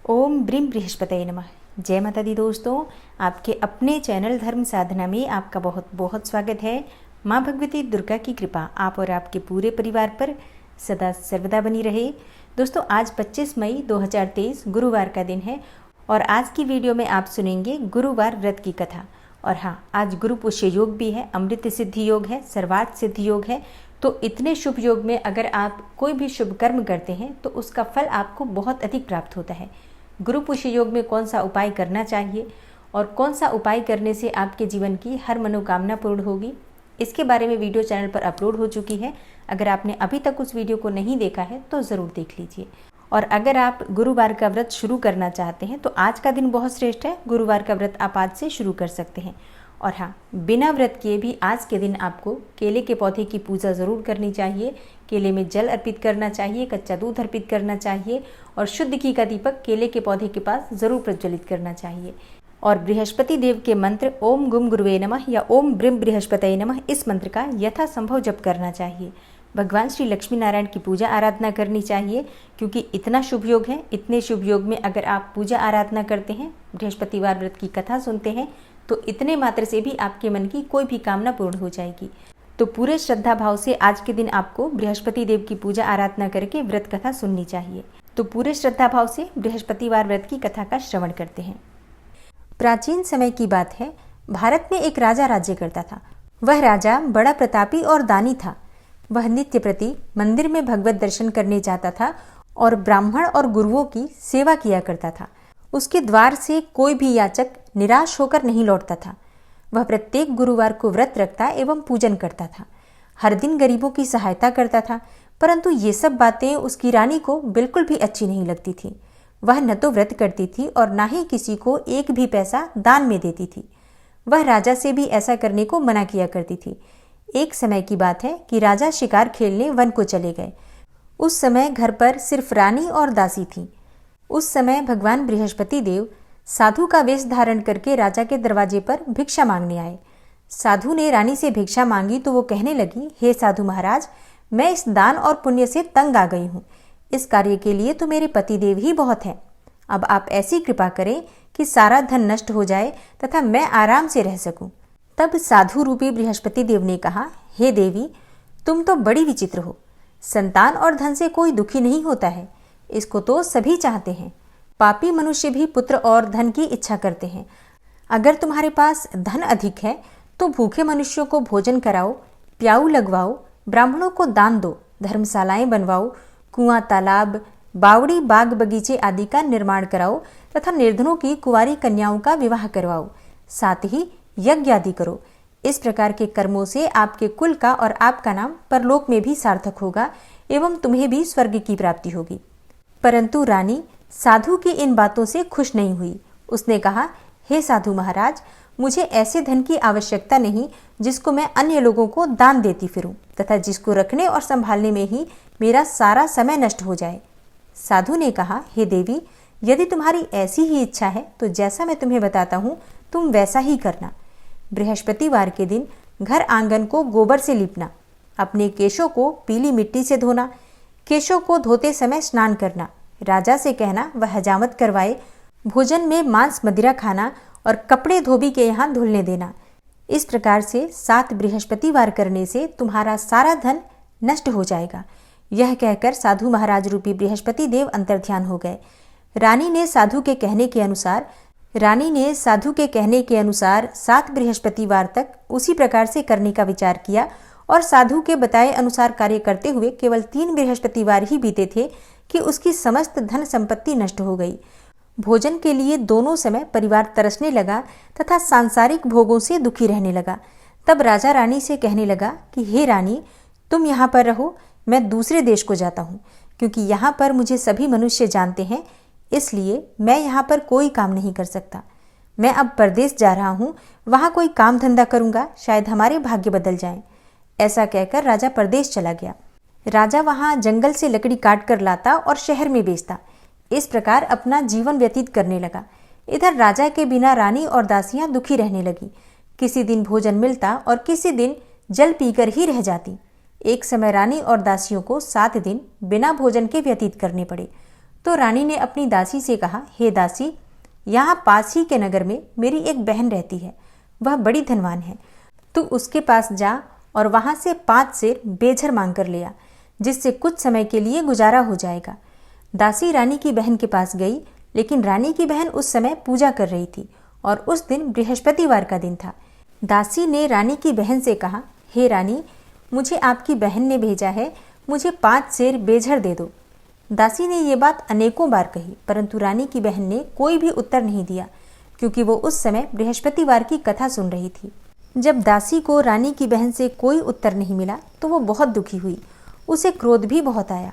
ओम brim बृहस्पतये नमः। जय माता दी दोस्तों, आपके अपने चैनल धर्म साधना में आपका बहुत बहुत स्वागत है। माँ भगवती दुर्गा की कृपा आप और आपके पूरे परिवार पर सदा सर्वदा बनी रहे। दोस्तों, आज 25 मई 2023 गुरुवार का दिन है और आज की वीडियो में आप सुनेंगे गुरुवार व्रत की कथा। और हाँ, आज गुरु पुष्य योग भी है, अमृत सिद्धि योग है, सर्वार्थ सिद्धि योग है। तो इतने शुभ योग में अगर आप कोई भी शुभ कर्म करते हैं तो उसका फल आपको बहुत अधिक प्राप्त होता है। गुरु पुष्य योग में कौन सा उपाय करना चाहिए और कौन सा उपाय करने से आपके जीवन की हर मनोकामना पूर्ण होगी, इसके बारे में वीडियो चैनल पर अपलोड हो चुकी है। अगर आपने अभी तक उस वीडियो को नहीं देखा है तो ज़रूर देख लीजिए। और अगर आप गुरुवार का व्रत शुरू करना चाहते हैं तो आज का दिन बहुत श्रेष्ठ है। गुरुवार का व्रत आप आज से शुरू कर सकते हैं। और हाँ, बिना व्रत किए भी आज के दिन आपको केले के पौधे की पूजा ज़रूर करनी चाहिए। केले में जल अर्पित करना चाहिए, कच्चा दूध अर्पित करना चाहिए और शुद्ध घी का दीपक केले के पौधे के पास ज़रूर प्रज्वलित करना चाहिए। और बृहस्पति देव के मंत्र ओम गुम गुरुवे नमः या ओम ब्रीम बृहस्पतये नमः, इस मंत्र का यथासंभव जप करना चाहिए। भगवान श्री लक्ष्मी नारायण की पूजा आराधना करनी चाहिए, क्योंकि इतना शुभ योग है। इतने शुभ योग में अगर आप पूजा आराधना करते हैं, बृहस्पतिवार व्रत की कथा सुनते हैं, तो इतने मात्र से भी आपके मन की कोई भी कामना पूर्ण हो जाएगी। तो पूरे श्रद्धा भाव से आज के दिन आपको बृहस्पति देव की पूजा आराधना करके व्रत कथा सुननी चाहिए। तो पूरे श्रद्धा भाव से बृहस्पतिवार व्रत की कथा का श्रवण करते हैं। प्राचीन समय की बात है, भारत में एक राजा राज्य करता था। वह राजा बड़ा प्रतापी और दानी था। वह नित्य प्रति मंदिर में भगवत दर्शन करने जाता था और ब्राह्मण और गुरुओं की सेवा किया करता था। उसके द्वार से कोई भी याचक निराश होकर नहीं लौटता था। वह प्रत्येक गुरुवार को व्रत रखता एवं पूजन करता था। हर दिन गरीबों की सहायता करता था, परंतु ये सब बातें उसकी रानी को बिल्कुल भी अच्छी नहीं लगती थी। वह न तो व्रत करती थी और न ही किसी को एक भी पैसा दान में देती थी। वह राजा से भी ऐसा करने को मना किया करती थी। एक समय की बात है कि राजा शिकार खेलने वन को चले गए। उस समय घर पर सिर्फ रानी और दासी थी। उस समय भगवान बृहस्पति देव साधु का वेश धारण करके राजा के दरवाजे पर भिक्षा मांगने आए। साधु ने रानी से भिक्षा मांगी तो वो कहने लगी, हे साधु महाराज, मैं इस दान और पुण्य से तंग आ गई हूँ। इस कार्य के लिए तो मेरे पतिदेव ही बहुत हैं। अब आप ऐसी कृपा करें कि सारा धन नष्ट हो जाए तथा मैं आराम से रह सकूं। तब साधु रूपी बृहस्पति देव ने कहा, हे देवी, तुम तो बड़ी विचित्र हो। संतान और धन से कोई दुखी नहीं होता है, इसको तो सभी चाहते हैं। पापी मनुष्य भी पुत्र और धन की इच्छा करते हैं। अगर तुम्हारे पास धन अधिक है तो भूखे मनुष्यों को भोजन कराओ, प्याऊ लगवाओ, ब्राह्मणों को दान दो, धर्मशालाएं बनवाओ, कुआं, तालाब, बावड़ी, बाग बगीचे आदि का निर्माण कराओ तथा निर्धनों की कुंवारी कन्याओं का विवाह करवाओ। साथ ही यज्ञ आदि करो। इस प्रकार के कर्मों से आपके कुल का और आपका नाम परलोक में भी सार्थक होगा एवं तुम्हें भी स्वर्ग की प्राप्ति होगी। परंतु रानी साधु की इन बातों से खुश नहीं हुई। उसने कहा, हे साधु महाराज, मुझे ऐसे धन की आवश्यकता नहीं जिसको मैं अन्य लोगों को दान देती फिरूं तथा जिसको रखने और संभालने में ही मेरा सारा समय नष्ट हो जाए। साधु ने कहा, हे देवी, यदि तुम्हारी ऐसी ही इच्छा है तो जैसा मैं तुम्हें बताता हूँ तुम वैसा ही करना। बृहस्पतिवार के दिन घर आंगन को गोबर से लीपना, अपने केशों को पीली मिट्टी से धोना, केशों को धोते समय स्नान करना, राजा से कहना वह हजामत करवाए, भोजन में मांस मदिरा खाना और कपड़े धोबी के यहाँ धुलने देना। इस प्रकार से 7 बृहस्पतिवार करने से तुम्हारा सारा धन नष्ट हो जाएगा। यह कहकर साधु महाराज रूपी बृहस्पति देव अंतर्ध्यान हो गए। रानी ने साधु के कहने के अनुसार 7 बृहस्पतिवार तक उसी प्रकार से करने का विचार किया और साधु के बताए अनुसार कार्य करते हुए केवल 3 बृहस्पतिवार ही बीते थे कि उसकी समस्त धन संपत्ति नष्ट हो गई। भोजन के लिए दोनों समय परिवार तरसने लगा तथा सांसारिक भोगों से दुखी रहने लगा। तब राजा रानी से कहने लगा कि हे रानी, तुम यहाँ पर रहो, मैं दूसरे देश को जाता हूँ, क्योंकि यहाँ पर मुझे सभी मनुष्य जानते हैं, इसलिए मैं यहाँ पर कोई काम नहीं कर सकता। मैं अब परदेश जा रहा हूँ, वहाँ कोई काम धंधा करूँगा, शायद हमारे भाग्य बदल जाएं। ऐसा कहकर राजा परदेश चला गया। राजा वहाँ जंगल से लकड़ी काट कर लाता और शहर में बेचता। इस प्रकार अपना जीवन व्यतीत करने लगा। इधर राजा के बिना रानी और दासियां दुखी रहने लगी। किसी दिन भोजन मिलता और किसी दिन जल पीकर ही रह जाती। एक समय रानी और दासियों को 7 दिन बिना भोजन के व्यतीत करने पड़े। तो रानी ने अपनी दासी से कहा, हे दासी, यहाँ पास ही के नगर में मेरी एक बहन रहती है, वह बड़ी धनवान है। तू उसके पास जा और वहाँ से 5 सेर बेझर मांग कर ले आ, जिससे कुछ समय के लिए गुजारा हो जाएगा। दासी रानी की बहन के पास गई, लेकिन रानी की बहन उस समय पूजा कर रही थी और उस दिन बृहस्पतिवार का दिन था। दासी ने रानी की बहन से कहा, हे रानी, मुझे आपकी बहन ने भेजा है, मुझे 5 सेर बेझर दे दो। दासी ने ये बात अनेकों बार कही, परंतु रानी की बहन ने कोई भी उत्तर नहीं दिया, क्योंकि वो उस समय बृहस्पतिवार की कथा सुन रही थी। जब दासी को रानी की बहन से कोई उत्तर नहीं मिला तो वो बहुत दुखी हुई, उसे क्रोध भी बहुत आया।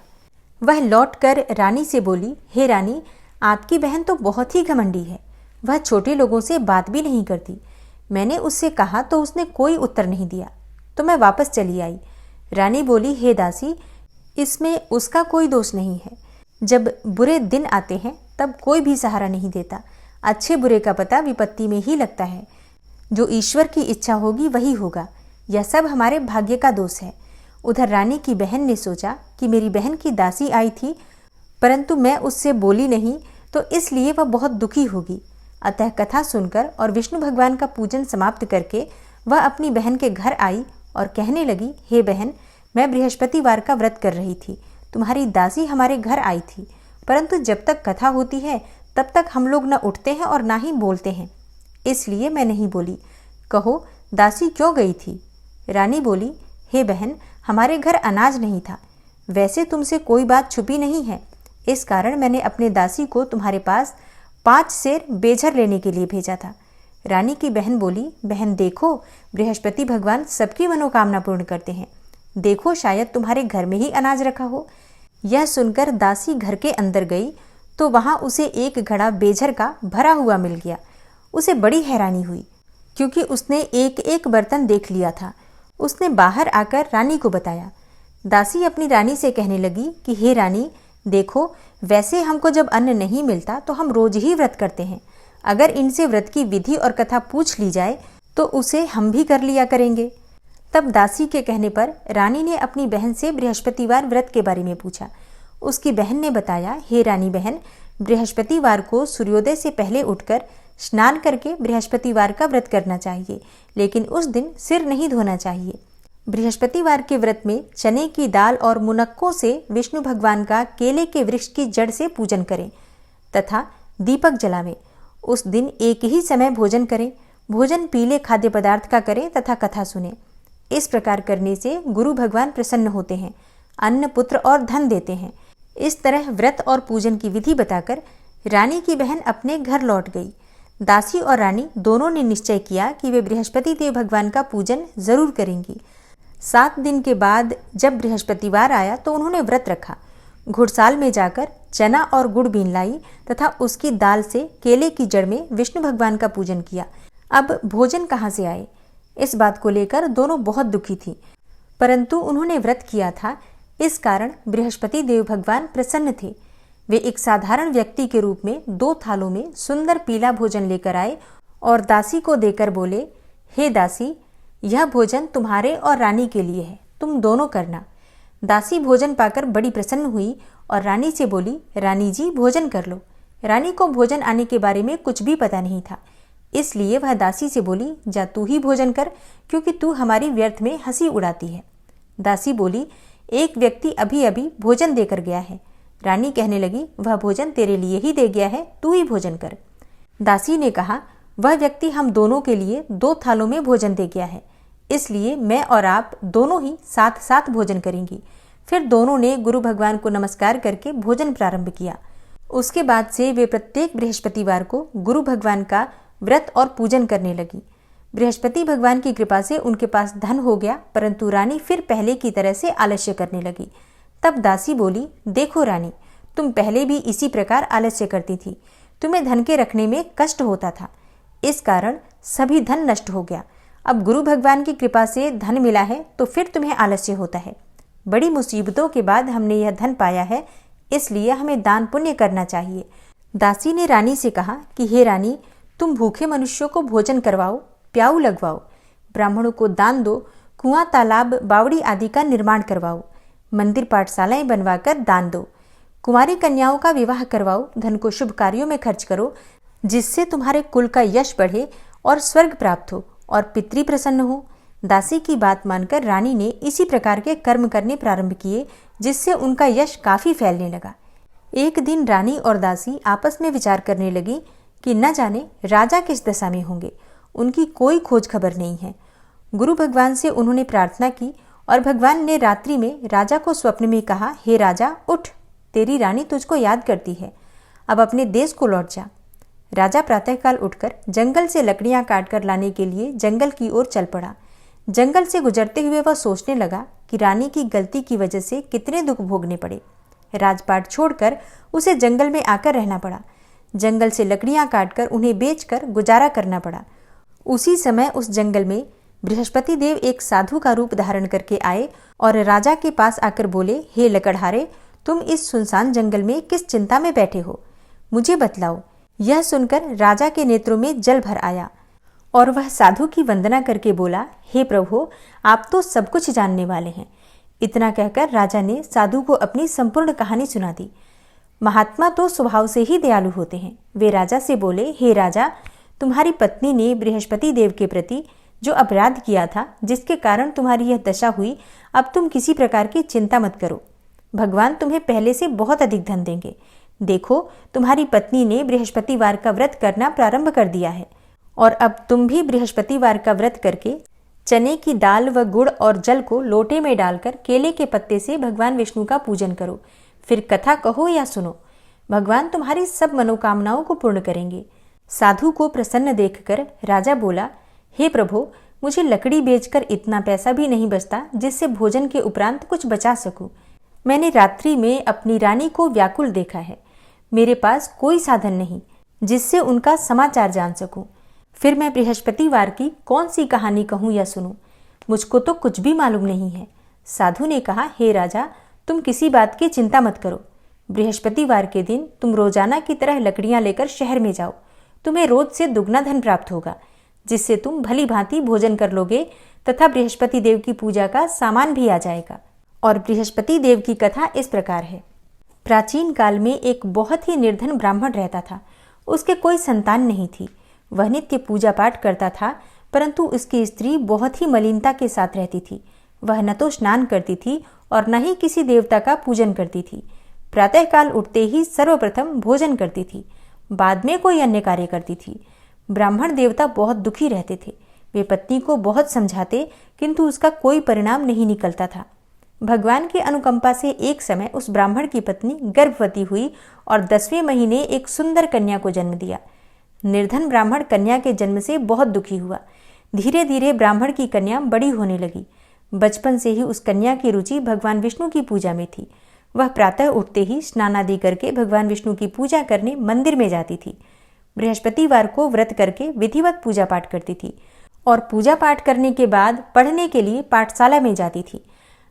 वह लौटकर रानी से बोली, हे रानी, आपकी बहन तो बहुत ही घमंडी है, वह छोटे लोगों से बात भी नहीं करती। मैंने उससे कहा तो उसने कोई उत्तर नहीं दिया, तो मैं वापस चली आई। रानी बोली, हे दासी, इसमें उसका कोई दोष नहीं है। जब बुरे दिन आते हैं तब कोई भी सहारा नहीं देता। अच्छे बुरे का पता विपत्ति में ही लगता है। जो ईश्वर की इच्छा होगी वही होगा। यह सब हमारे भाग्य का दोष है। उधर रानी की बहन ने सोचा कि मेरी बहन की दासी आई थी, परंतु मैं उससे बोली नहीं, तो इसलिए वह बहुत दुखी होगी। अतः कथा सुनकर और विष्णु भगवान का पूजन समाप्त करके वह अपनी बहन के घर आई और कहने लगी, हे बहन, मैं बृहस्पतिवार का व्रत कर रही थी, तुम्हारी दासी हमारे घर आई थी, परंतु जब तक कथा होती है तब तक हम लोग न उठते हैं और ना ही बोलते हैं, इसलिए मैं नहीं बोली। कहो, दासी क्यों गई थी? रानी बोली, हे बहन, हमारे घर अनाज नहीं था। वैसे तुमसे कोई बात छुपी नहीं है, इस कारण मैंने अपने दासी को तुम्हारे पास 5 सेर बेझर लेने के लिए भेजा था। रानी की बहन बोली, बहन देखो, बृहस्पति भगवान सबकी मनोकामना पूर्ण करते हैं। देखो, शायद तुम्हारे घर में ही अनाज रखा हो। यह सुनकर दासी घर के अंदर गई तो वहां उसे एक घड़ा बेझर का भरा हुआ मिल गया। उसे बड़ी हैरानी हुई, क्योंकि उसने एक एक बर्तन देख लिया था। उसने बाहर आकर रानी को बताया। दासी अपनी रानी से कहने लगी कि हे रानी, देखो, वैसे हमको जब अन्न नहीं मिलता तो हम रोज ही व्रत करते हैं। अगर इनसे व्रत की विधि और कथा पूछ ली जाए तो उसे हम भी कर लिया करेंगे। तब दासी के कहने पर रानी ने अपनी बहन से बृहस्पतिवार व्रत के बारे में पूछा। उसकी बहन ने बताया, हे रानी बहन, बृहस्पतिवार को सूर्योदय से पहले उठकर स्नान करके बृहस्पतिवार का व्रत करना चाहिए, लेकिन उस दिन सिर नहीं धोना चाहिए। बृहस्पतिवार के व्रत में चने की दाल और मुनक्कों से विष्णु भगवान का केले के वृक्ष की जड़ से पूजन करें तथा दीपक जलावें। उस दिन एक ही समय भोजन करें। भोजन पीले खाद्य पदार्थ का करें तथा कथा सुनें। इस प्रकार करने से गुरु भगवान प्रसन्न होते हैं, अन्न, पुत्र और धन देते हैं। इस तरह व्रत और पूजन की विधि बताकर रानी की बहन अपने घर लौट गई। दासी और रानी दोनों ने निश्चय किया कि वे बृहस्पति देव भगवान का पूजन जरूर करेंगी। 7 दिन के बाद जब बृहस्पतिवार आया तो उन्होंने व्रत रखा। घुड़साल में जाकर चना और गुड़ बीन लाई तथा उसकी दाल से केले की जड़ में विष्णु भगवान का पूजन किया। अब भोजन कहाँ से आए, इस बात को लेकर दोनों बहुत दुखी थी, परंतु उन्होंने व्रत किया था, इस कारण बृहस्पति देव भगवान प्रसन्न थे। वे एक साधारण व्यक्ति के रूप में 2 थालों में सुंदर पीला भोजन लेकर आए और दासी को देकर बोले, हे दासी, यह भोजन तुम्हारे और रानी के लिए है, तुम दोनों करना। दासी भोजन पाकर बड़ी प्रसन्न हुई और रानी से बोली, रानी जी, भोजन कर लो। रानी को भोजन आने के बारे में कुछ भी पता नहीं था, इसलिए वह दासी से बोली, जा तू ही भोजन कर, क्योंकि तू हमारी व्यर्थ में हंसी उड़ाती है। दासी बोली, एक व्यक्ति अभी अभी भोजन देकर गया है। रानी कहने लगी, वह भोजन तेरे लिए ही दे गया है, तू ही भोजन कर। दासी ने कहा, वह व्यक्ति हम दोनों के लिए 2 थालों में भोजन दे गया है, इसलिए मैं और आप दोनों ही साथ साथ भोजन करेंगी। फिर दोनों ने गुरु भगवान को नमस्कार करके भोजन प्रारंभ किया। उसके बाद से वे प्रत्येक बृहस्पतिवार को गुरु भगवान का व्रत और पूजन करने लगी। बृहस्पति भगवान की कृपा से उनके पास धन हो गया, परंतु रानी फिर पहले की तरह से आलस्य करने लगी। तब दासी बोली, देखो रानी, तुम पहले भी इसी प्रकार आलस्य करती थी, तुम्हें धन के रखने में कष्ट होता था, इस कारण सभी धन नष्ट हो गया। अब गुरु भगवान की कृपा से धन मिला है तो फिर तुम्हें आलस्य होता है। बड़ी मुसीबतों के बाद हमने यह धन पाया है, इसलिए हमें दान पुण्य करना चाहिए। दासी ने रानी से कहा कि हे रानी, तुम भूखे मनुष्यों को भोजन करवाओ, प्याऊ लगवाओ, ब्राह्मणों को दान दो, कुआं, तालाब, बावड़ी आदि का निर्माण करवाओ, मंदिर पाठशालाएं बनवाकर दान दो, कुंवारी कन्याओं का विवाह करवाओ, धन को शुभ कार्यों में खर्च करो, जिससे तुम्हारे कुल का यश बढ़े और स्वर्ग प्राप्त हो और पितृ प्रसन्न हो। दासी की बात मानकर रानी ने इसी प्रकार के कर्म करने प्रारंभ किए, जिससे उनका यश काफी फैलने लगा। एक दिन रानी और दासी आपस में विचार करने लगी कि न जाने राजा किस दशा में होंगे, उनकी कोई खोज खबर नहीं है। गुरु भगवान से उन्होंने प्रार्थना की और भगवान ने रात्रि में राजा को स्वप्न में कहा, हे राजा उठ, तेरी रानी तुझको याद करती है, अब अपने देश को लौट जा। राजा प्रातःकाल उठकर जंगल से लकड़ियां काटकर लाने के लिए जंगल की ओर चल पड़ा। जंगल से गुजरते हुए वह सोचने लगा कि रानी की गलती की वजह से कितने दुख भोगने पड़े। राजपाट छोड़कर उसे जंगल में आकर रहना पड़ा। जंगल से लकड़ियां काटकर उन्हें बेचकर गुजारा करना पड़ा। उसी समय उस जंगल में बृहस्पति देव एक साधु का रूप धारण करके आए और राजा के पास आकर बोले, हे लकड़हारे, तुम इस सुनसान जंगल में किस चिंता में बैठे हो, मुझे बतलाओ। यह सुनकर राजा के नेत्रों में जल भर आया और वह साधु की वंदना करके बोला, हे प्रभु, आप तो सब कुछ जानने वाले हैं। इतना कहकर राजा ने साधु को अपनी संपूर्ण कहानी सुना दी। महात्मा तो स्वभाव से ही दयालु होते हैं। वे राजा से बोले, हे राजा, तुम्हारी पत्नी ने बृहस्पति देव के प्रति जो अपराध किया था, जिसके कारण तुम्हारी यह दशा हुई, अब तुम किसी प्रकार की चिंता मत करो। भगवान तुम्हें पहले से बहुत अधिक धन देंगे। देखो, तुम्हारी पत्नी ने बृहस्पतिवार का व्रत करना प्रारंभ कर दिया है और अब तुम भी बृहस्पतिवार का व्रत करके चने की दाल व गुड़ और जल को लोटे में डालकर केले के पत्ते से भगवान विष्णु का पूजन करो। फिर कथा कहो या सुनो, भगवान तुम्हारी सब मनोकामनाओं को पूर्ण करेंगे। साधु को प्रसन्न देखकर राजा बोला, हे प्रभु, मुझे लकड़ी बेचकर इतना पैसा भी नहीं बचता जिससे भोजन के उपरांत कुछ बचा सकूं। मैंने रात्रि में अपनी रानी को व्याकुल देखा है। मेरे पास कोई साधन नहीं जिससे उनका समाचार जान सकूं। फिर मैं बृहस्पतिवार की कौन सी कहानी कहूं या सुनूं, मुझको तो कुछ भी मालूम नहीं है। साधु ने कहा, हे राजा, तुम किसी बात की चिंता मत करो। बृहस्पतिवार के दिन तुम रोजाना की तरह लकड़ियां लेकर शहर में जाओ। तुम्हें रोज से दुगना धन प्राप्त होगा, जिससे तुम भली भांति भोजन कर लोगे तथा बृहस्पति देव की पूजा का सामान भी आ जाएगा। और बृहस्पति देव की कथा इस प्रकार है। प्राचीन काल में एक बहुत ही निर्धन ब्राह्मण रहता था। उसके कोई संतान नहीं थी। वह नित्य पूजा पाठ करता था, परंतु उसकी स्त्री बहुत ही मलिनता के साथ रहती थी। वह न तो स्नान करती थी और न ही किसी देवता का पूजन करती थी। प्रातःकाल उठते ही सर्वप्रथम भोजन करती थी, बाद में कोई अन्य कार्य करती थी। ब्राह्मण देवता बहुत दुखी रहते थे। वे पत्नी को बहुत समझाते, किंतु उसका कोई परिणाम नहीं निकलता था। भगवान की अनुकंपा से एक समय उस ब्राह्मण की पत्नी गर्भवती हुई और 10वें महीने एक सुंदर कन्या को जन्म दिया। निर्धन ब्राह्मण कन्या के जन्म से बहुत दुखी हुआ। धीरे धीरे ब्राह्मण की कन्या बड़ी होने लगी। बचपन से ही उस कन्या की रुचि भगवान विष्णु की पूजा में थी। वह प्रातः उठते ही स्नान आदि करके भगवान विष्णु की पूजा करने मंदिर में जाती थी। बृहस्पतिवार को व्रत करके विधिवत पूजा पाठ करती थी और पूजा पाठ करने के बाद पढ़ने के लिए पाठशाला में जाती थी।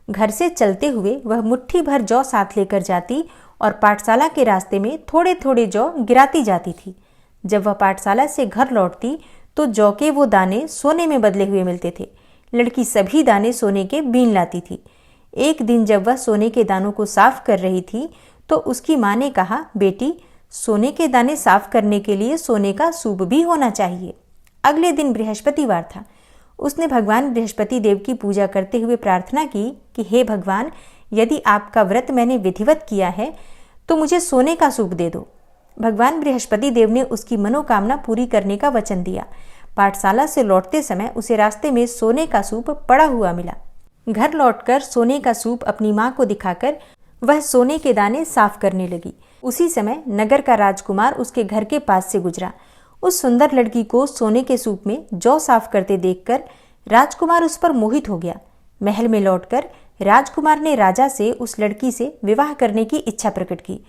घर से चलते हुए वह मुट्ठी भर जौ साथ लेकर जाती और पाठशाला के रास्ते में थोड़े थोड़े जौ गिराती जाती थी। जब वह पाठशाला से घर लौटती तो जौ के वो दाने सोने में बदले हुए मिलते थे। लड़की सभी दाने सोने के बीन लाती थी। एक दिन जब वह सोने के दानों को साफ कर रही थी तो उसकी माँ ने कहा, बेटी, सोने के दाने साफ करने के लिए सोने का सूप भी होना चाहिए। अगले दिन बृहस्पतिवार था। उसने भगवान बृहस्पति देव की पूजा करते हुए प्रार्थना की कि हे भगवान, यदि आपका व्रत मैंने विधिवत किया है तो मुझे सोने का सूप दे दो। भगवान बृहस्पति देव ने उसकी मनोकामना पूरी करने का वचन दिया। पाठशाला से लौटते समय उसे रास्ते में सोने का सूप पड़ा हुआ मिला। घर लौटकर सोने का सूप अपनी माँ को दिखाकर वह सोने के दाने साफ करने लगी। उसी समय नगर का राजकुमार उसके घर के पास से गुजरा। उस सुंदर लड़की को सोने के सूप में जौ साफ करते देखकर राजकुमार उस पर मोहित हो गया। महल में लौटकर राजकुमार ने राजा से उस लड़की से विवाह करने की इच्छा प्रकट की।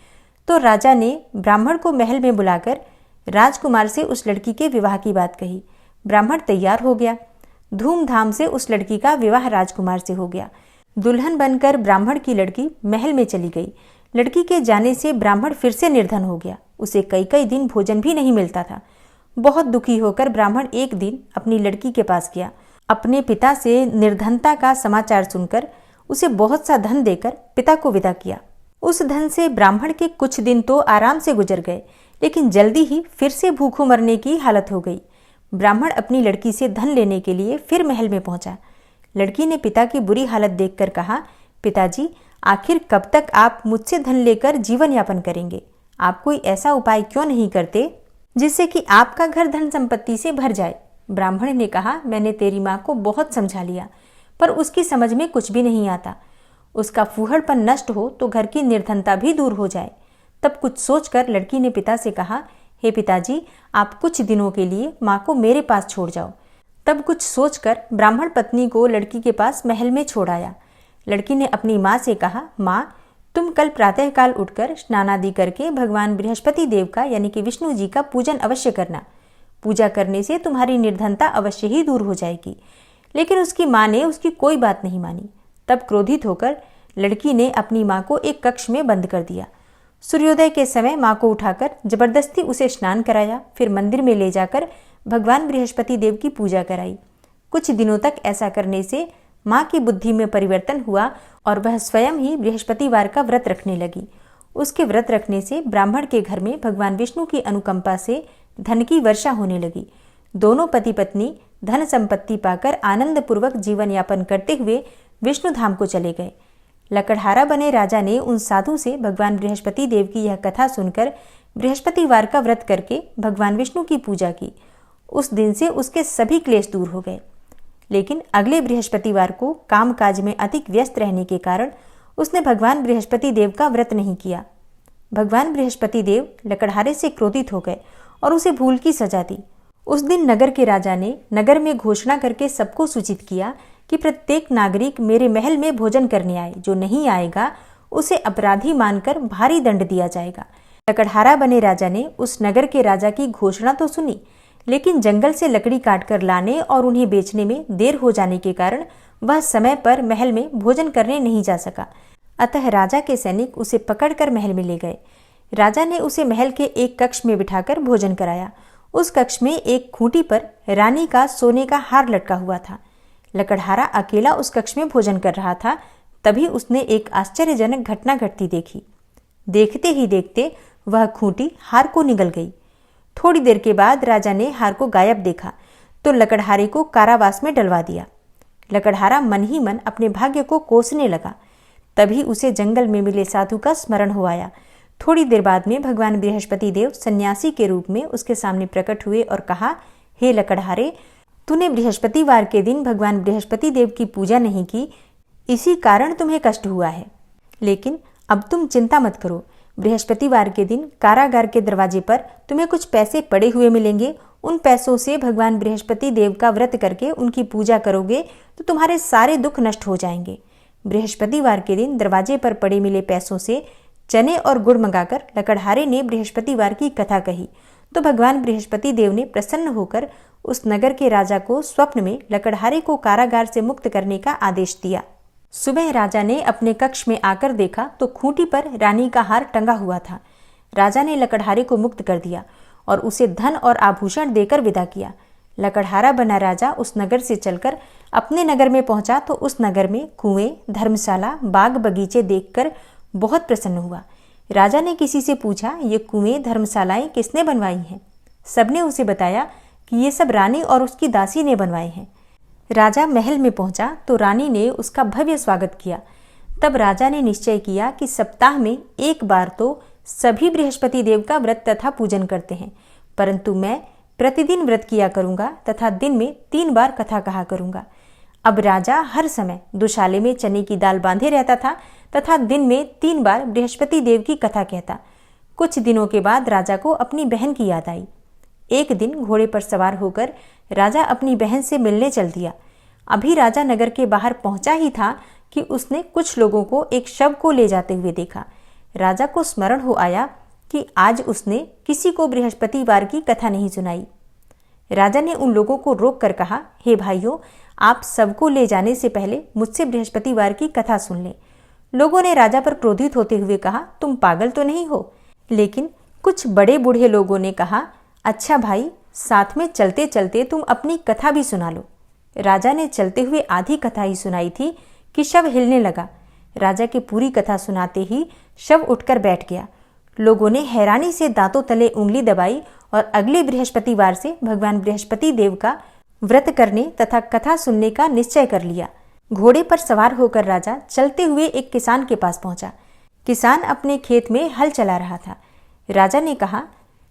तो राजा ने ब्राह्मण को महल में बुलाकर राजकुमार से उस लड़की के विवाह की बात कही। ब्राह्मण तैयार हो गया। धूमधाम से उस लड़की का विवाह राजकुमार से हो गया। दुल्हन बनकर ब्राह्मण की लड़की महल में चली गई। लड़की के जाने से ब्राह्मण फिर से निर्धन हो गया। उसे कई कई दिन भोजन भी नहीं मिलता था। बहुत दुखी होकर ब्राह्मण एक दिन अपनी लड़की के पास गया। अपने पिता से निर्धनता का समाचार सुनकर उसे बहुत सा धन देकर पिता को विदा किया उस धन से ब्राह्मण के कुछ दिन तो आराम से गुजर गए, लेकिन जल्दी ही फिर से भूखों मरने की हालत हो गई। ब्राह्मण अपनी लड़की से धन लेने के लिए फिर महल में पहुंचा। लड़की ने पिता की बुरी हालत देखकर कहा, पिताजी, आखिर कब तक आप मुझसे धन लेकर जीवन यापन करेंगे? आप कोई ऐसा उपाय क्यों नहीं करते जिससे कि आपका घर धन संपत्ति से भर जाए? ब्राह्मण ने कहा, मैंने तेरी माँ को बहुत समझा लिया, पर उसकी समझ में कुछ भी नहीं आता। उसका फूहड़पन नष्ट हो तो घर की निर्धनता भी दूर हो जाए। तब कुछ सोचकर लड़की ने पिता से कहा, हे पिताजी, आप कुछ दिनों के लिए माँ को मेरे पास छोड़ जाओ। तब कुछ सोचकर ब्राह्मण पत्नी को लड़की के पास महल में छोड़ आया। लड़की ने अपनी माँ से कहा, माँ, तुम कल प्रातःकाल उठकर स्नानादि करके भगवान बृहस्पति देव का यानी कि विष्णु जी का पूजन अवश्य करना। पूजा करने से तुम्हारी निर्धनता अवश्य ही दूर हो जाएगी। लेकिन उसकी माँ ने उसकी कोई बात नहीं मानी। तब क्रोधित होकर लड़की ने अपनी माँ को एक कक्ष में बंद कर दिया। सूर्योदय के समय माँ को उठाकर जबरदस्ती उसे स्नान कराया, फिर मंदिर में ले जाकर भगवान बृहस्पति देव की पूजा कराई। कुछ दिनों तक ऐसा करने से माँ की बुद्धि में परिवर्तन हुआ और वह स्वयं ही बृहस्पतिवार का व्रत रखने लगी। उसके व्रत रखने से ब्राह्मण के घर में भगवान विष्णु की अनुकंपा से धन की वर्षा होने लगी। दोनों पति पत्नी धन संपत्ति पाकर आनंद पूर्वक जीवन यापन करते हुए विष्णु धाम को चले गए। लकड़हारा बने राजा ने उन साधु से भगवान बृहस्पति देव की यह कथा सुनकर बृहस्पतिवार का व्रत करके भगवान विष्णु की पूजा की। उस दिन से उसके सभी क्लेश दूर हो गए। लेकिन अगले बृहस्पतिवार को कामकाज में अधिक व्यस्त रहने के कारण उसने भगवान बृहस्पति देव का व्रत नहीं किया। भगवान बृहस्पति देव लकड़हारे से क्रोधित हो गए और उसे भूल की सजा दी। उस दिन नगर के राजा ने नगर में घोषणा करके सबको सूचित किया कि प्रत्येक नागरिक मेरे महल में भोजन करने आए। जो नहीं आएगा उसे अपराधी मानकर भारी दंड दिया जाएगा। लकड़हारा बने राजा ने उस नगर के राजा की घोषणा तो सुनी, लेकिन जंगल से लकड़ी काटकर लाने और उन्हें बेचने में देर हो जाने के कारण वह समय पर महल में भोजन करने नहीं जा सका। अतः राजा के सैनिक उसे पकड़कर महल में ले गए। राजा ने उसे महल के एक कक्ष में बिठाकर भोजन कराया। उस कक्ष में एक खूंटी पर रानी का सोने का हार लटका हुआ था। लकड़हारा अकेला उस कक्ष में भोजन कर रहा था। तभी उसने एक आश्चर्यजनक घटना घटती देखी। देखते ही देखते वह खूंटी हार को निगल गई। थोड़ी देर के बाद राजा ने हार को गायब देखा तो लकड़हारे को कारावास में डलवा दिया। लकड़हारा मन ही मन अपने भाग्य को कोसने लगा। तभी उसे जंगल में मिले साधु का स्मरण हो आया। थोड़ी देर बाद में भगवान बृहस्पति देव सन्यासी के रूप में उसके सामने प्रकट हुए और कहा, हे लकड़हारे, तूने बृहस्पतिवार के दिन भगवान बृहस्पति देव की पूजा नहीं की, इसी कारण तुम्हें कष्ट हुआ है। लेकिन अब तुम चिंता मत करो। बृहस्पतिवार के दिन कारागार के दरवाजे पर तुम्हें कुछ पैसे पड़े हुए मिलेंगे। उन पैसों से भगवान बृहस्पति देव का व्रत करके उनकी पूजा करोगे तो तुम्हारे सारे दुख नष्ट हो जाएंगे। बृहस्पतिवार के दिन दरवाजे पर पड़े मिले पैसों से चने और गुड़ मंगाकर लकड़हारे ने बृहस्पतिवार की कथा कही तो भगवान बृहस्पति देव ने प्रसन्न होकर उस नगर के राजा को स्वप्न में लकड़हारे को कारागार से मुक्त करने का आदेश दिया। सुबह राजा ने अपने कक्ष में आकर देखा तो खूंटी पर रानी का हार टंगा हुआ था। राजा ने लकड़हारे को मुक्त कर दिया और उसे धन और आभूषण देकर विदा किया। लकड़हारा बना राजा उस नगर से चलकर अपने नगर में पहुंचा तो उस नगर में कुएं, धर्मशाला, बाग बगीचे देखकर बहुत प्रसन्न हुआ। राजा ने किसी से पूछा, ये कुएं, धर्मशालाएं किसने बनवाई हैं? सबने उसे बताया कि ये सब रानी और उसकी दासी ने बनवाए हैं। राजा महल में पहुंचा तो रानी ने उसका भव्य स्वागत किया। तब राजा ने निश्चय किया कि सप्ताह में एक बार तो सभी बृहस्पति देव का व्रत तथा पूजन करते हैं, परंतु मैं प्रतिदिन व्रत किया करूंगा तथा दिन में 3 बार कथा कहा करूंगा। अब राजा हर समय दुशाले में चने की दाल बांधे रहता था तथा दिन में 3 बार बृहस्पति देव की कथा कहता। कुछ दिनों के बाद राजा को अपनी बहन की याद आई। एक दिन घोड़े पर सवार होकर राजा अपनी बहन से मिलने चल दिया। अभी राजा नगर के बाहर पहुंचा ही था कि उसने कुछ लोगों को एक शव को ले जाते हुए देखा। राजा को स्मरण हो आया कि आज उसने किसी को बृहस्पतिवार की कथा नहीं सुनाई। राजा ने उन लोगों को रोक कर कहा, हे भाइयों, आप सबको ले जाने से पहले मुझसे बृहस्पतिवार की कथा सुन लें। लोगों ने राजा पर क्रोधित होते हुए कहा, तुम पागल तो नहीं हो? लेकिन कुछ बड़े बूढ़े लोगों ने कहा, अच्छा भाई, साथ में चलते चलते तुम अपनी कथा भी सुना लो। राजा ने चलते हुए आधी कथा ही सुनाई थी कि शव हिलने लगा। राजा की पूरी कथा सुनाते ही शव उठकर बैठ गया। लोगों ने हैरानी से दांतों तले उंगली दबाई और अगले बृहस्पतिवार से भगवान बृहस्पति देव का व्रत करने तथा कथा सुनने का निश्चय कर लिया। घोड़े पर सवार होकर राजा चलते हुए एक किसान के पास पहुंचा। किसान अपने खेत में हल चला रहा था। राजा ने कहा,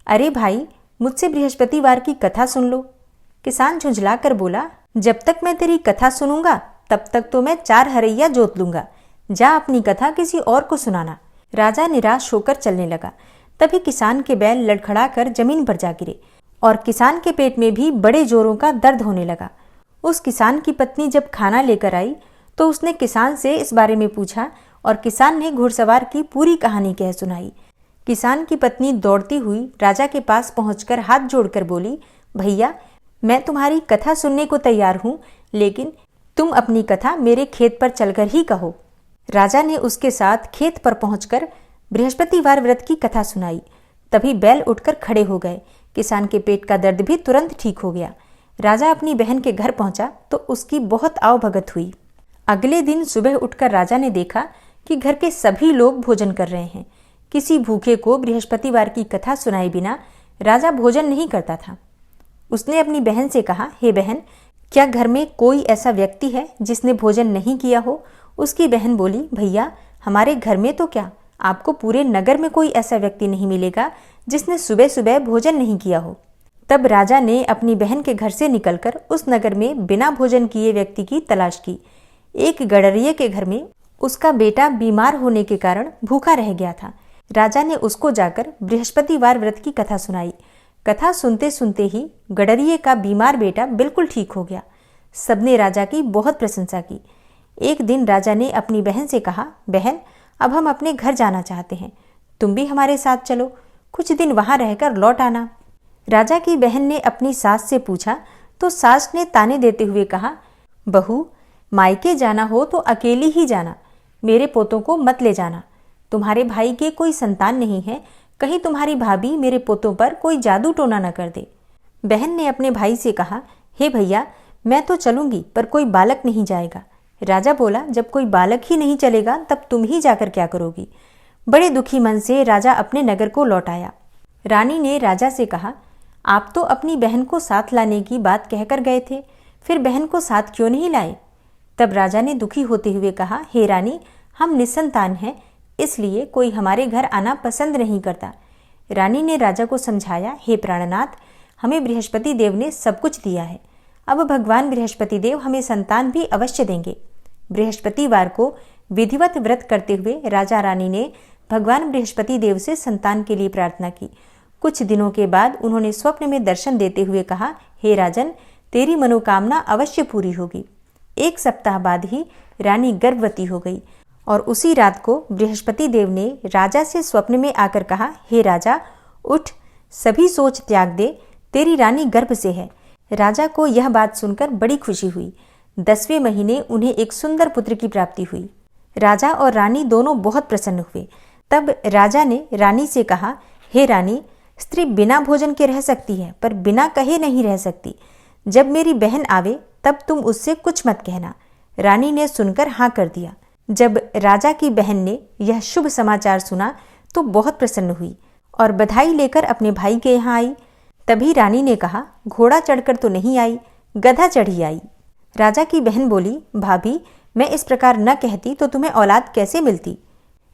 अरे भाई, मुझसे बृहस्पतिवार की कथा सुन लो। किसान झुंझला कर बोला, जब तक मैं तेरी कथा सुनूंगा तब तक तो मैं 4 हरैया जोत लूंगा। जा अपनी कथा किसी और को सुनाना। राजा निराश होकर चलने लगा। तभी किसान के बैल लड़खड़ा कर जमीन पर जा गिरे और किसान के पेट में भी बड़े जोरों का दर्द होने लगा। उस किसान की पत्नी जब खाना लेकर आई तो उसने किसान से इस बारे में पूछा और किसान ने घुड़सवार की पूरी कहानी कह सुनाई। किसान की पत्नी दौड़ती हुई राजा के पास पहुंचकर हाथ जोड़कर बोली, भैया, मैं तुम्हारी कथा सुनने को तैयार हूं, लेकिन तुम अपनी कथा मेरे खेत पर चलकर ही कहो। राजा ने उसके साथ खेत पर पहुंचकर बृहस्पतिवार व्रत की कथा सुनाई। तभी बैल उठकर खड़े हो गए। किसान के पेट का दर्द भी तुरंत ठीक हो गया। राजा अपनी बहन के घर पहुंचा तो उसकी बहुत आवभगत हुई। अगले दिन सुबह उठकर राजा ने देखा कि घर के सभी लोग भोजन कर रहे हैं। किसी भूखे को बृहस्पतिवार की कथा सुनाए बिना राजा भोजन नहीं करता था। उसने अपनी बहन से कहा, हे बहन, क्या घर में कोई ऐसा व्यक्ति है जिसने भोजन नहीं किया हो? उसकी बहन बोली, भैया, हमारे घर में तो क्या, आपको पूरे नगर में कोई ऐसा व्यक्ति नहीं मिलेगा जिसने सुबह सुबह भोजन नहीं किया हो। तब राजा ने अपनी बहन के घर से निकलकर उस नगर में बिना भोजन किए व्यक्ति की तलाश की। एक गडरिये के घर में उसका बेटा बीमार होने के कारण भूखा रह गया था। राजा ने उसको जाकर बृहस्पतिवार व्रत की कथा सुनाई। कथा सुनते सुनते ही गडरिये का बीमार बेटा बिल्कुल ठीक हो गया। सबने राजा की बहुत प्रशंसा की। एक दिन राजा ने अपनी बहन से कहा, बहन, अब हम अपने घर जाना चाहते हैं, तुम भी हमारे साथ चलो, कुछ दिन वहां रहकर लौट आना। राजा की बहन ने अपनी सास से पूछा तो सास ने ताने देते हुए कहा, बहू, मायके जाना हो तो अकेली ही जाना, मेरे पोतों को मत ले जाना। तुम्हारे भाई के कोई संतान नहीं है, कहीं तुम्हारी भाभी मेरे पोतों पर कोई जादू टोना न कर दे। बहन ने अपने भाई से कहा, हे भैया, मैं तो चलूंगी पर कोई बालक नहीं जाएगा। राजा बोला, जब कोई बालक ही नहीं चलेगा तब तुम ही जाकर क्या करोगी? बड़े दुखी मन से राजा अपने नगर को लौट आया। रानी ने राजा से कहा, आप तो अपनी बहन को साथ लाने की बात कहकर गए थे, फिर बहन को साथ क्यों नहीं लाए? तब राजा ने दुखी होते हुए कहा, हे रानी, हम निसंतान हैं, इसलिए कोई हमारे घर आना पसंद नहीं करता। रानी ने राजा को समझाया, हे प्राणनाथ, हमें बृहस्पति देव ने सब कुछ दिया है, अब भगवान बृहस्पति देव हमें संतान भी अवश्य देंगे। बृहस्पतिवार को विधिवत व्रत करते हुए राजा रानी ने भगवान बृहस्पति देव से संतान के लिए प्रार्थना की। कुछ दिनों के बाद उन्होंने स्वप्न में दर्शन देते हुए कहा, हे राजन, तेरी मनोकामना अवश्य पूरी होगी। 1 सप्ताह बाद ही रानी गर्भवती हो गई और उसी रात को बृहस्पति देव ने राजा से स्वप्न में आकर कहा, हे राजा, उठ, सभी सोच त्याग दे, तेरी रानी गर्भ से है। राजा को यह बात सुनकर बड़ी खुशी हुई। 10वें महीने उन्हें एक सुंदर पुत्र की प्राप्ति हुई। राजा और रानी दोनों बहुत प्रसन्न हुए। तब राजा ने रानी से कहा, हे रानी, स्त्री बिना भोजन के रह सकती है पर बिना कहे नहीं रह सकती। जब मेरी बहन आवे तब तुम उससे कुछ मत कहना। रानी ने सुनकर हाँ कर दिया। जब राजा की बहन ने यह शुभ समाचार सुना तो बहुत प्रसन्न हुई और बधाई लेकर अपने भाई के यहाँ आई। तभी रानी ने कहा, घोड़ा चढ़कर तो नहीं आई, गधा चढ़ी आई। राजा की बहन बोली, भाभी, मैं इस प्रकार न कहती तो तुम्हें औलाद कैसे मिलती?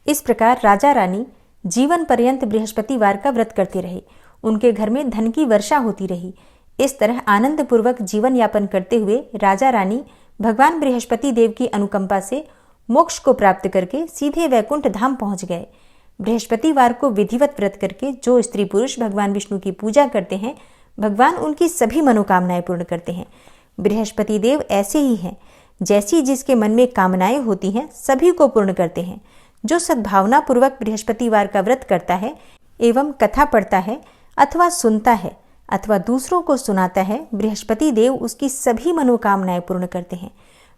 इस प्रकार राजा रानी जीवन पर्यंत बृहस्पतिवार का व्रत करते रहे। उनके घर में धन की वर्षा होती रही। इस तरह आनंद पूर्वक जीवन यापन करते हुए राजा रानी भगवान बृहस्पति देव की अनुकंपा से मोक्ष को प्राप्त करके सीधे वैकुंठ धाम पहुंच गए। बृहस्पतिवार को विधिवत व्रत करके जो स्त्री पुरुष भगवान विष्णु की पूजा करते हैं, भगवान उनकी सभी मनोकामनाएं पूर्ण करते हैं। बृहस्पति देव ऐसे ही हैं, जैसी जिसके मन में कामनाएं होती हैं सभी को पूर्ण करते हैं। जो सद्भावना पूर्वक बृहस्पतिवार का व्रत करता है एवं कथा पढ़ता है अथवा सुनता है अथवा दूसरों को सुनाता है, बृहस्पति देव उसकी सभी मनोकामनाएं पूर्ण करते हैं।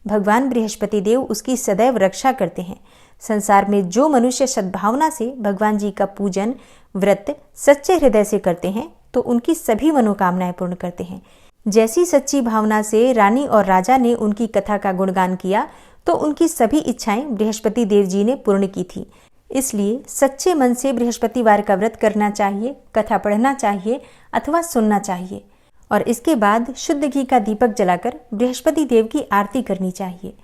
भगवान बृहस्पति देव उसकी सदैव रक्षा करते हैं। संसार में जो मनुष्य सद्भावना से भगवान जी का पूजन व्रत सच्चे हृदय से करते हैं तो उनकी सभी मनोकामनाएं पूर्ण करते हैं। जैसी सच्ची भावना से रानी और राजा ने उनकी कथा का गुणगान किया तो उनकी सभी इच्छाएं बृहस्पति देव जी ने पूर्ण की थी। इसलिए सच्चे मन से बृहस्पतिवार का व्रत करना चाहिए, कथा पढ़ना चाहिए अथवा सुनना चाहिए और इसके बाद शुद्ध घी का दीपक जलाकर बृहस्पति देव की आरती करनी चाहिए।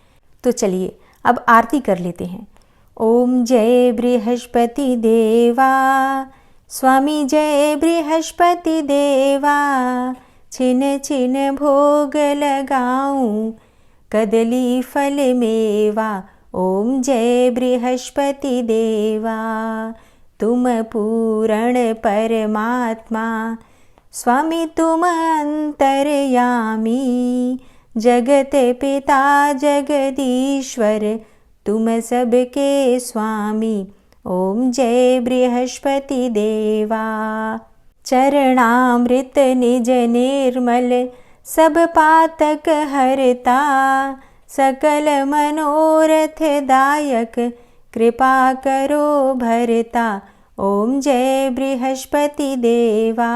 तो चलिए अब आरती कर लेते हैं। ओम जय बृहस्पति देवा, स्वामी जय बृहस्पति देवा, छिन छिन भोग लगाऊं कदली फल मेवा। ओम जय बृहस्पति देवा, तुम पूर्ण परमात्मा, स्वामी तुम अंतर्यामी, जगत पिता जगदीश्वर, तुम सबके स्वामी। ओम जय बृहस्पति देवा, चरणामृत निज निर्मल, सब पातक हरता, सकल मनोरथ दायक, कृपा करो भरता। ओम जय बृहस्पति देवा,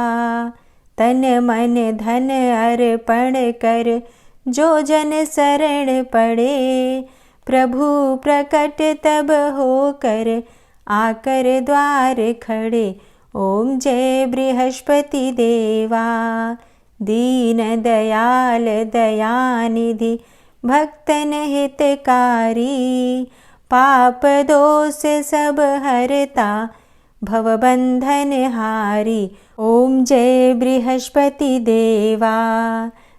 तन मन धन अर्पण कर, जो जन शरण पड़े, प्रभु प्रकट तब होकर, आकर द्वार खड़े। ओम जय बृहस्पति देवा, दीन दयाल दयानिधि, भक्तन हितकारी, पाप दोष सब हरता, भवबंधन हारी। ओम जय बृहस्पति देवा,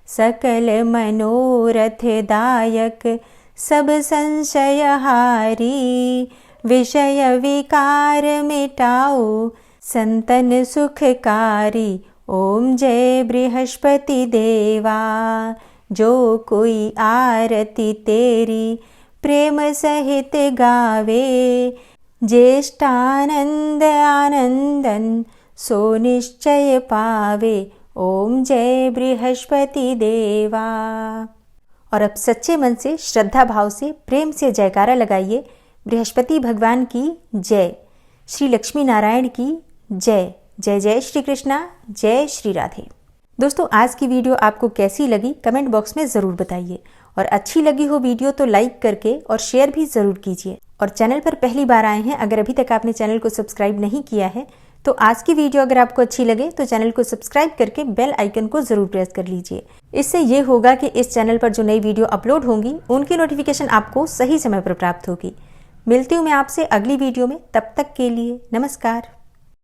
सकल मनोरथ दायक, सब संशय हारी, विषय विकार मिटाओ, संतन सुखकारी। ओम जय बृहस्पति देवा, जो कोई आरती तेरी प्रेम सहित गावे, ज्येष्ठानंद आनंदन सो निश्चय पावे। ओम जय बृहस्पति देवा। और अब सच्चे मन से श्रद्धा भाव से प्रेम से जयकारा लगाइए। बृहस्पति भगवान की जय, श्री लक्ष्मी नारायण की जय। जय जय श्री कृष्णा, जय श्री राधे। दोस्तों आज की वीडियो आपको कैसी लगी कमेंट बॉक्स में ज़रूर बताइए और अच्छी लगी हो वीडियो तो लाइक करके और शेयर भी ज़रूर कीजिए। और चैनल पर पहली बार आए हैं, अगर अभी तक आपने चैनल को सब्सक्राइब नहीं किया है तो आज की वीडियो अगर आपको अच्छी लगे तो चैनल को सब्सक्राइब करके बेल आइकन को ज़रूर प्रेस कर लीजिए। इससे ये होगा कि इस चैनल पर जो नई वीडियो अपलोड होंगी उनकी नोटिफिकेशन आपको सही समय पर प्राप्त होगी। मिलती हूँ मैं आपसे अगली वीडियो में, तब तक के लिए नमस्कार।